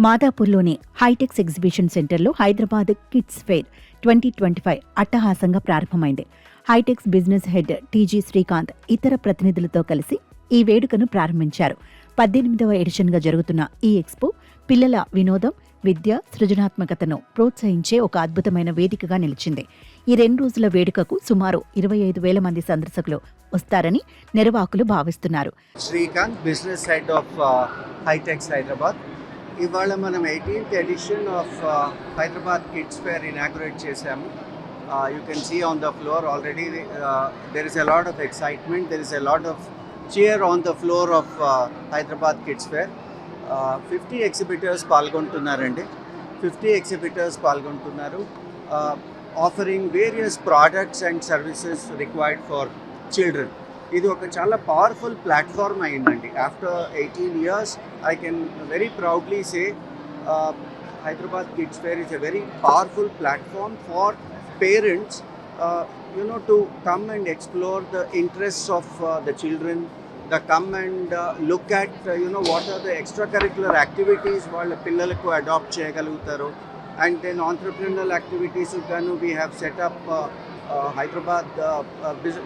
మాదాపూర్లోని HITEX exhibition సెంటర్లో Hyderabad kids fair 2025 అట్టహాసంగా ప్రారంభమైంది. HITEX business head TG Srikanth ఇతర ప్రతినిధులతో కలిసి ఈ వేడుకను ప్రారంభించారు. 18వ ఎడిషన్గా జరుగుతున్న ఈ ఎక్స్పో పిల్లల వినోదం, విద్య, సృజనాత్మకతను ప్రోత్సహించే ఒక అద్భుతమైన వేదికగా నిలిచింది. ఈ 2 రోజుల వేడుకకు సుమారు 25,000 మంది సందర్శకులు వస్తారని నిర్వాహకులు భావిస్తున్నారు. Srikanth, business head of Hitex Hyderabad. ఇవాళ మనం 18th edition of Hyderabad kids fair inaugurate చేశాము. You can see on the floor already there is a lot of excitement, there is a lot of cheer on the floor of Hyderabad Kids Fair. 50 exhibitors పాల్గొంటున్నారండి. 50 exhibitors పాల్గొంటున్నారు, offering various products and services required for children. ఇది ఒక చాలా powerful platform అయిందండి. After 18 years I can very proudly say Hyderabad Kids Fair is a very powerful platform for parents to come and explore the interests of the children, come and look at what are the extracurricular activities వాళ్ళ పిల్లలకు adapt చేయగలుగుతారు. And then entrepreneurial activities గాను we have set up Hyderabad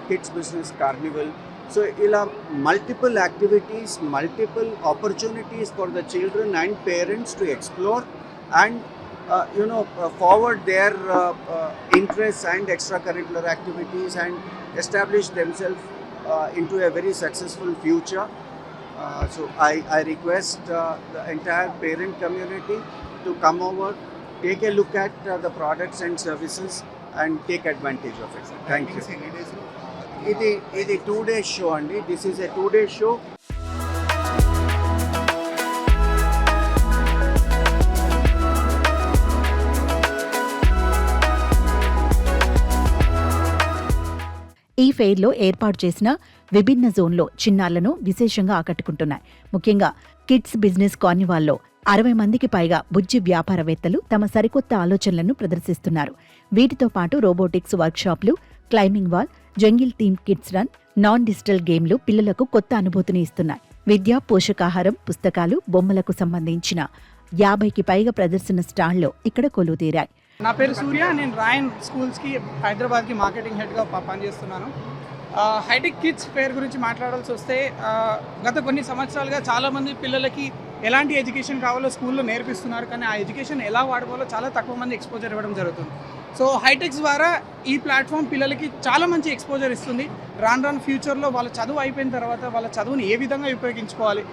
Kids Business Carnival. So ఇలా multiple activities, multiple opportunities for the children and parents to explore and forward their interests and extracurricular activities and establish themselves into a very successful future. So I request the entire parent community to come over, take a look at the products and services and take advantage of it. Thank you. Idi 2 days show andi. This is a 2 day show. ఈ ఫెయిర్లో ఏర్పాటు చేసిన విభిన్న జోన్లో చిన్నారులను విశేషంగా ఆకట్టుకుంటున్నాయి. ముఖ్యంగా kids business కార్నివాల్లో 60 మందికి పైగా బుజ్జి వ్యాపారవేత్తలు తమ సరికొత్త ఆలోచనలను ప్రదర్శిస్తున్నారు. వీటితో పాటు రోబోటిక్స్ వర్క్షాప్లు, climbing wall, jungle theme kids run, non digital గేమ్లు పిల్లలకు కొత్త అనుభూతిని ఇస్తున్నాయి. విద్య, పోషకాహారం, పుస్తకాలు, బొమ్మలకు సంబంధించిన 50కి పైగా ప్రదర్శన స్టాళ్లు ఇక్కడ కొలువుతీరాయి. నా పేరు సూర్య. నేను రాయన్ స్కూల్స్కి హైదరాబాద్కి మార్కెటింగ్ హెడ్గా పనిచేస్తున్నాను. హైటెక్ కిడ్స్ ఫేర్ గురించి మాట్లాడాల్సి వస్తే గత కొన్ని సంవత్సరాలుగా చాలామంది పిల్లలకి ఎలాంటి ఎడ్యుకేషన్ కావాలో స్కూల్లో నేర్పిస్తున్నారు, కానీ ఆ ఎడ్యుకేషన్ ఎలా వాడుకోవాలో చాలా తక్కువ మంది ఎక్స్పోజర్ ఇవ్వడం జరుగుతుంది. సో హైటెక్స్ ద్వారా ఈ ప్లాట్ఫామ్ పిల్లలకి చాలా మంచి ఎక్స్పోజర్ ఇస్తుంది. రాను ఫ్యూచర్లో వాళ్ళ చదువు అయిపోయిన తర్వాత వాళ్ళ చదువుని ఏ విధంగా ఉపయోగించుకోవాలి,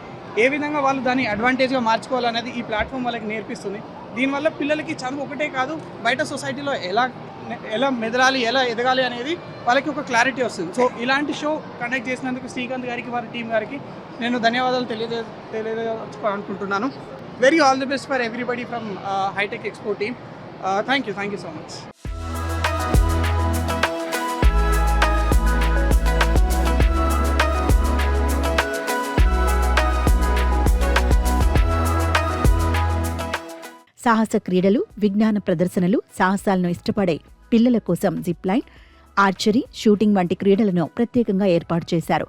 ఏ విధంగా వాళ్ళు దాన్ని అడ్వాంటేజ్గా మార్చుకోవాలనేది ఈ ప్లాట్ఫామ్ వాళ్ళకి నేర్పిస్తుంది. దీనివల్ల పిల్లలకి చదువు ఒకటే కాదు, బయట సొసైటీలో ఎలా మెదలాలి, ఎలా ఎదగాలి అనేది వాళ్ళకి ఒక క్లారిటీ వస్తుంది. సో ఇలాంటి షో కండక్ట్ చేసినందుకు శ్రీకాంత్ గారికి, వారి టీం గారికి నేను ధన్యవాదాలు తెలియజేయాలనుకుంటున్నాను. Very all the best for everybody from hitech expo team. Thank you so much. సాహస క్రీడలు, విజ్ఞాన ప్రదర్శనలు, సాహసాలను ఇష్టపడే పిల్లల కోసం జిప్ లైన్, ఆర్చరీ, షూటింగ్ వంటి క్రీడలను ప్రత్యేకంగా ఏర్పాటు చేశారు.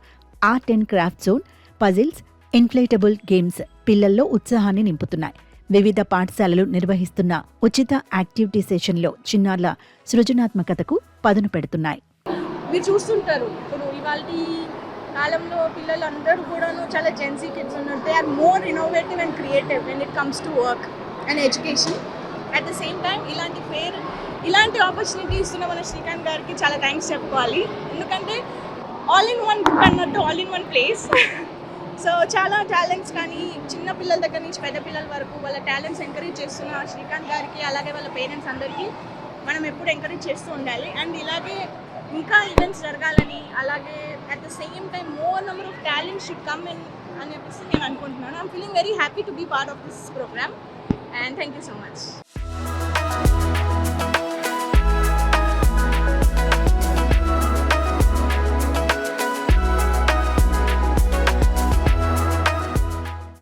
Art and craft zone, puzzles, inflatable games పిల్లల్లో ఉత్సాహాన్ని నింపుతున్నాయి. వివిధ పాఠశాలలు నిర్వహిస్తున్న ఉచిత యాక్టివిటీ సెషన్లో చిన్నారుల సృజనాత్మకతకు పదును పెడుతున్నాయి. మీరు చూస్తుంటారు ఇప్పుడు ఇవాళ కాలంలో పిల్లలు అందరూ కూడాను చాలా జెన్సీ కిడ్స్ ఉన్నారు. They are more innovative and creative when it comes to work and education. At the same time ఇలాంటి ఆపర్చునిటీ ఇస్తున్న మన శ్రీకాంత్ గారికి చాలా థ్యాంక్స్ చెప్పుకోవాలి. ఎందుకంటే ఆల్ ఇన్ వన్ బుక్ అన్నట్టు, all in one place. So చాలా టాలెంట్స్ కానీ చిన్న పిల్లల దగ్గర నుంచి పెద్ద పిల్లల వరకు వాళ్ళ టాలెంట్స్ ఎంకరేజ్ చేస్తున్న శ్రీకాంత్ గారికి, అలాగే వాళ్ళ పేరెంట్స్ అందరికీ మనం ఎప్పుడు ఎంకరేజ్ చేస్తూ ఉండాలి. అండ్ ఇలాగే ఇంకా ఈవెంట్స్ జరగాలని, అలాగే at the same time more number of talents should come in అని చెప్పేసి నేను అనుకుంటున్నాను. I'm feeling very happy to be part of this program and thank you so much.